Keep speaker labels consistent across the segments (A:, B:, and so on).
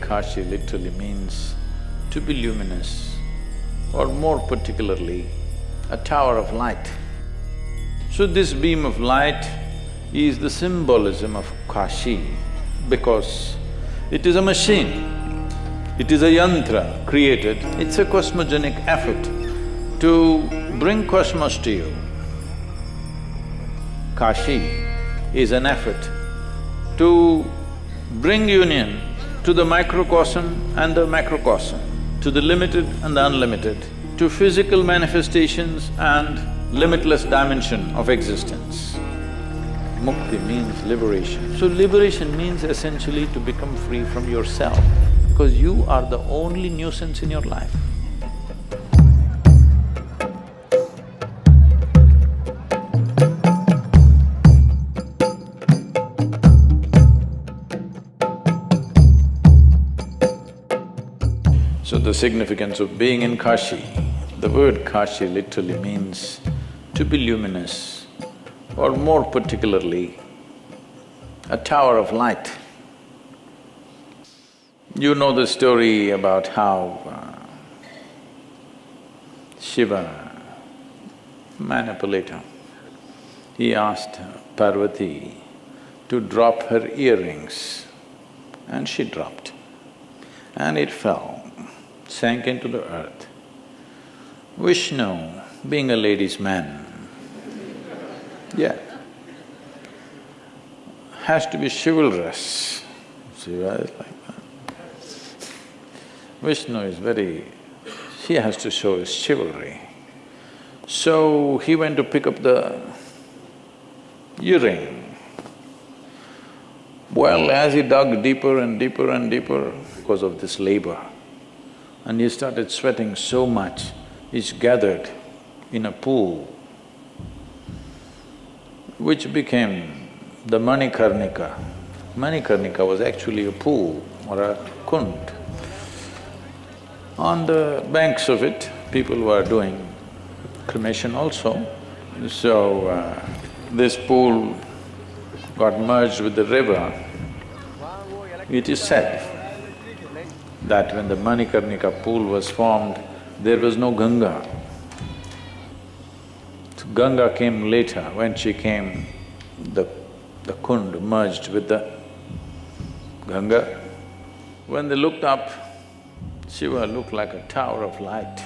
A: Kashi literally means to be luminous, or more particularly, a tower of light. So this beam of light is the symbolism of Kashi because it is a machine, it is a yantra created, it's a cosmogenic effort to bring cosmos to you. Kashi is an effort to bring union to the microcosm and the macrocosm, to the limited and the unlimited, to physical manifestations and limitless dimension of existence. Mukti means liberation. So liberation means essentially to become free from yourself, because you are the only nuisance in your life. So the significance of being in Kashi, the word Kashi literally means to be luminous, or more particularly, a tower of light. You know the story about how Shiva, manipulator, he asked Parvati to drop her earrings and she dropped and it fell, sank into the earth. Vishnu, being a ladies' man, has to be chivalrous. Shiva is like that. Vishnu is he has to show his chivalry. So he went to pick up the earring. Well, as he dug deeper and deeper and deeper because of this labor, and he started sweating so much, he's gathered in a pool, which became the Manikarnika. Manikarnika was actually a pool or a kund. On the banks of it, people were doing cremation also. So, this pool got merged with the river. It is said that when the Manikarnika pool was formed, there was no Ganga. So Ganga came later. When she came, the kund merged with the Ganga. When they looked up, Shiva looked like a tower of light.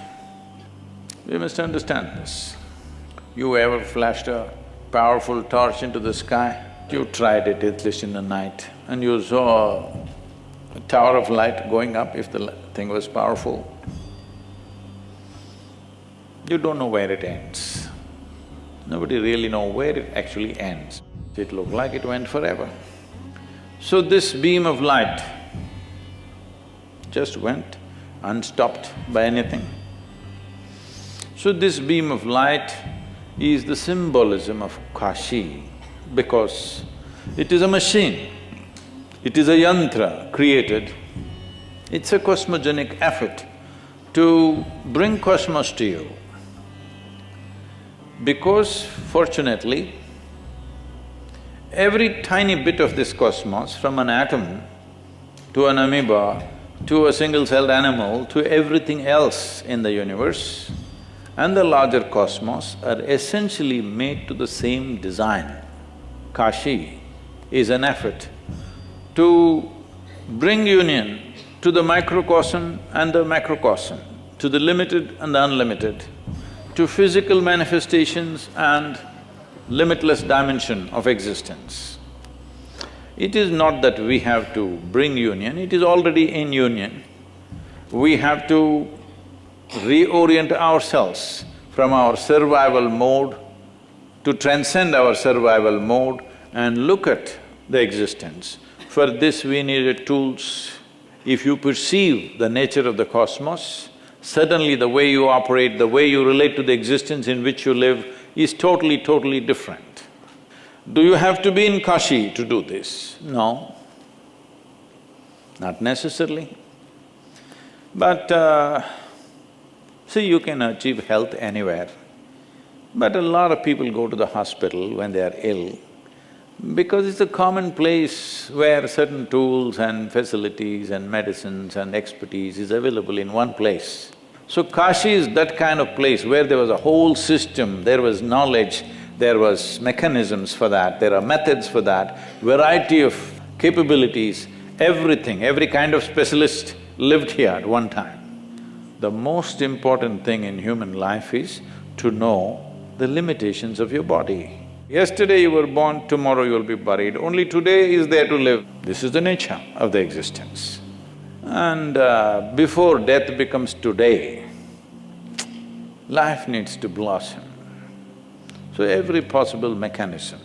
A: We must understand this. You ever flashed a powerful torch into the sky? You tried it at least in the night and you saw a tower of light going up if the thing was powerful. You don't know where it ends. Nobody really knows where it actually ends. It looked like it went forever. So this beam of light just went unstopped by anything. So this beam of light is the symbolism of Kashi because it is a machine, it is a yantra created, it's a cosmogenic effort to bring cosmos to you. Because fortunately, every tiny bit of this cosmos, from an atom to an amoeba, to a single-celled animal, to everything else in the universe and the larger cosmos are essentially made to the same design. Kashi is an effort to bring union to the microcosm and the macrocosm, to the limited and the unlimited, to physical manifestations and limitless dimension of existence. It is not that we have to bring union, it is already in union. We have to reorient ourselves from our survival mode to transcend our survival mode and look at the existence. For this we needed tools. If you perceive the nature of the cosmos, suddenly the way you operate, the way you relate to the existence in which you live is totally different. Do you have to be in Kashi to do this? No, not necessarily. But see, you can achieve health anywhere. But a lot of people go to the hospital when they are ill. Because it's a common place where certain tools and facilities and medicines and expertise is available in one place. So Kashi is that kind of place where there was a whole system, there was knowledge, there was mechanisms for that, there are methods for that, variety of capabilities, everything, every kind of specialist lived here at one time. The most important thing in human life is to know the limitations of your body. Yesterday you were born, tomorrow you will be buried, only today is there to live. This is the nature of the existence. And before death becomes today, life needs to blossom. So every possible mechanism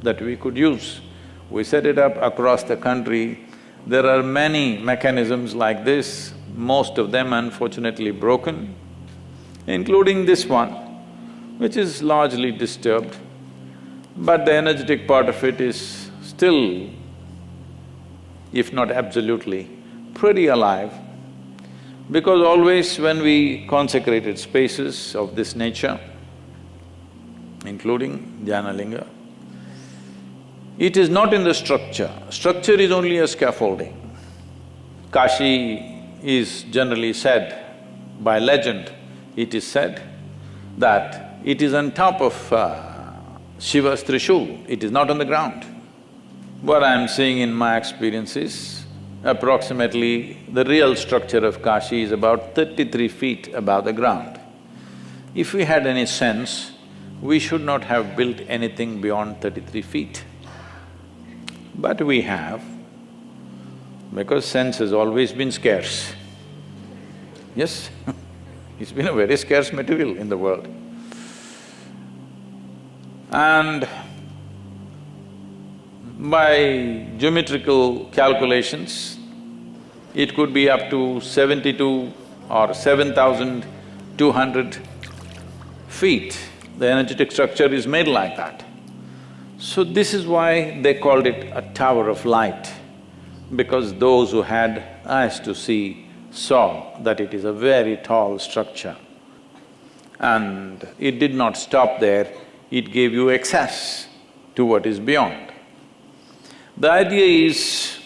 A: that we could use, we set it up across the country. There are many mechanisms like this, most of them unfortunately broken, including this one, which is largely disturbed. But the energetic part of it is still, if not absolutely, pretty alive. Because always when we consecrated spaces of this nature, including Dhyanalinga, it is not in the structure. Structure is only a scaffolding. Kashi is generally said, by legend, it is said that it is on top of Shiva's Trishul, it is not on the ground. What I am seeing in my experience is, approximately the real structure of Kashi is about 33 feet above the ground. If we had any sense, we should not have built anything beyond 33 feet. But we have, because sense has always been scarce. Yes, it's been a very scarce material in the world. And by geometrical calculations, it could be up to 72 or 7,200 feet. The energetic structure is made like that. So this is why they called it a tower of light, because those who had eyes to see saw that it is a very tall structure. And it did not stop there, it gave you access to what is beyond. The idea is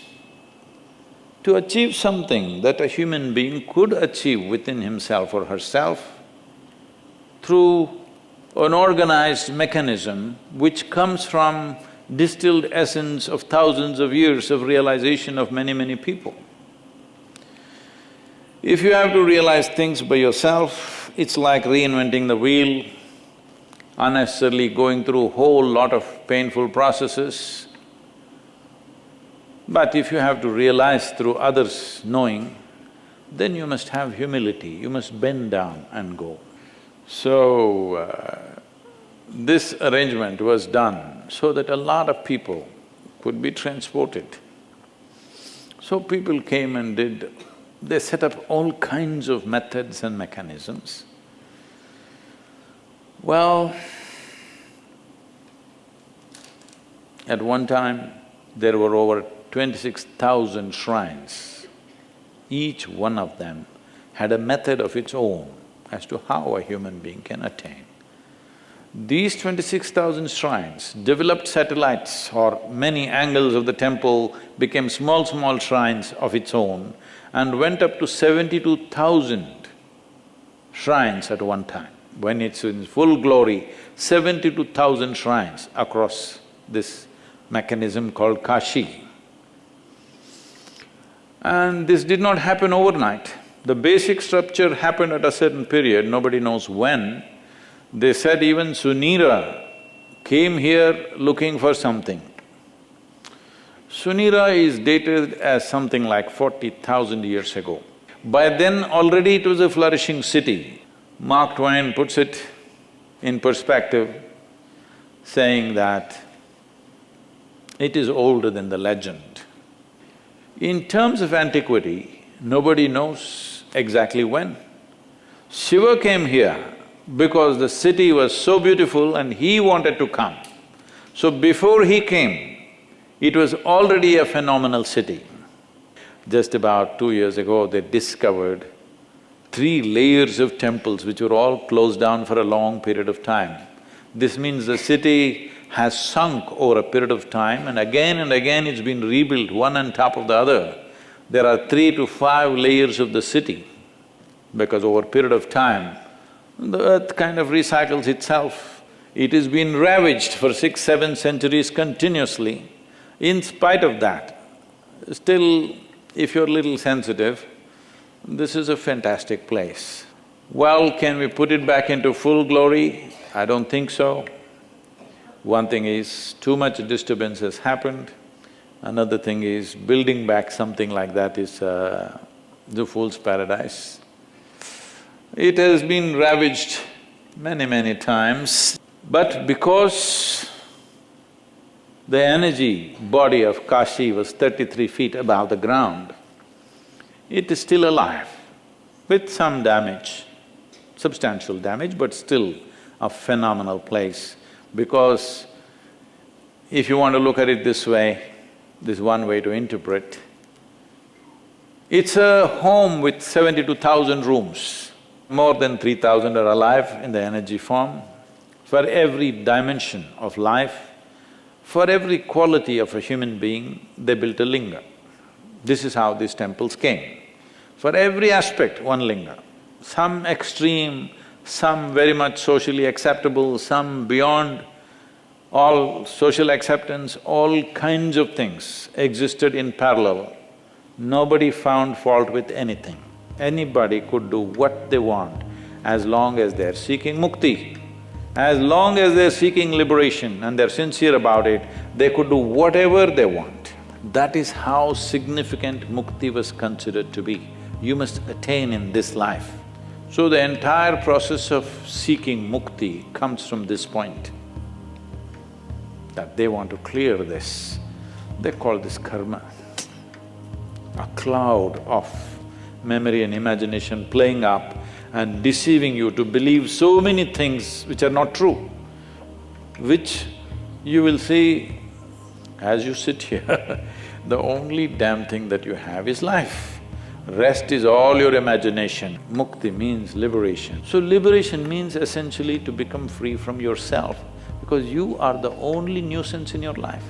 A: to achieve something that a human being could achieve within himself or herself through an organized mechanism which comes from distilled essence of thousands of years of realization of many people. If you have to realize things by yourself, it's like reinventing the wheel, unnecessarily going through a whole lot of painful processes. But if you have to realize through others' knowing, then you must have humility, you must bend down and go. So, this arrangement was done so that a lot of people could be transported. So people came and they set up all kinds of methods and mechanisms. Well, at one time, there were over 26,000 shrines. Each one of them had a method of its own as to how a human being can attain. These 26,000 shrines developed satellites, or many angles of the temple became small shrines of its own, and went up to 72,000 shrines at one time. When it's in full glory, 72,000 shrines across this mechanism called Kashi. And this did not happen overnight. The basic structure happened at a certain period, nobody knows when. They said even Sunira came here looking for something. Sunira is dated as something like 40,000 years ago. By then already it was a flourishing city. Mark Twain puts it in perspective, saying that it is older than the legend. In terms of antiquity, nobody knows exactly when. Shiva came here because the city was so beautiful and he wanted to come. So before he came, it was already a phenomenal city. Just about 2 years ago, they discovered 3 layers of temples which were all closed down for a long period of time. This means the city has sunk over a period of time and again it's been rebuilt one on top of the other. There are 3 to 5 layers of the city because over a period of time, the earth kind of recycles itself. It has been ravaged for 6, 7 centuries continuously. In spite of that, still, if you're a little sensitive, this is a fantastic place. Well, can we put it back into full glory? I don't think so. One thing is, too much disturbance has happened. Another thing is, building back something like that is the fool's paradise. It has been ravaged many times, but because the energy body of Kashi was 33 feet above the ground, it is still alive with some damage, substantial damage, but still a phenomenal place. Because if you want to look at it this way, this is one way to interpret, it's a home with 72,000 rooms. More than 3,000 are alive in the energy form. For every dimension of life, for every quality of a human being, they built a linga. This is how these temples came. For every aspect, one linga. Some extreme, some very much socially acceptable, some beyond all social acceptance, all kinds of things existed in parallel. Nobody found fault with anything. Anybody could do what they want as long as they're seeking mukti. As long as they're seeking liberation and they're sincere about it, they could do whatever they want. That is how significant mukti was considered to be. You must attain in this life. So the entire process of seeking mukti comes from this point, that they want to clear this. They call this karma. A cloud of memory and imagination playing up and deceiving you to believe so many things which are not true, which you will see as you sit here. The only damn thing that you have is life. Rest is all your imagination. Mukti means liberation. So liberation means essentially to become free from yourself, because you are the only nuisance in your life.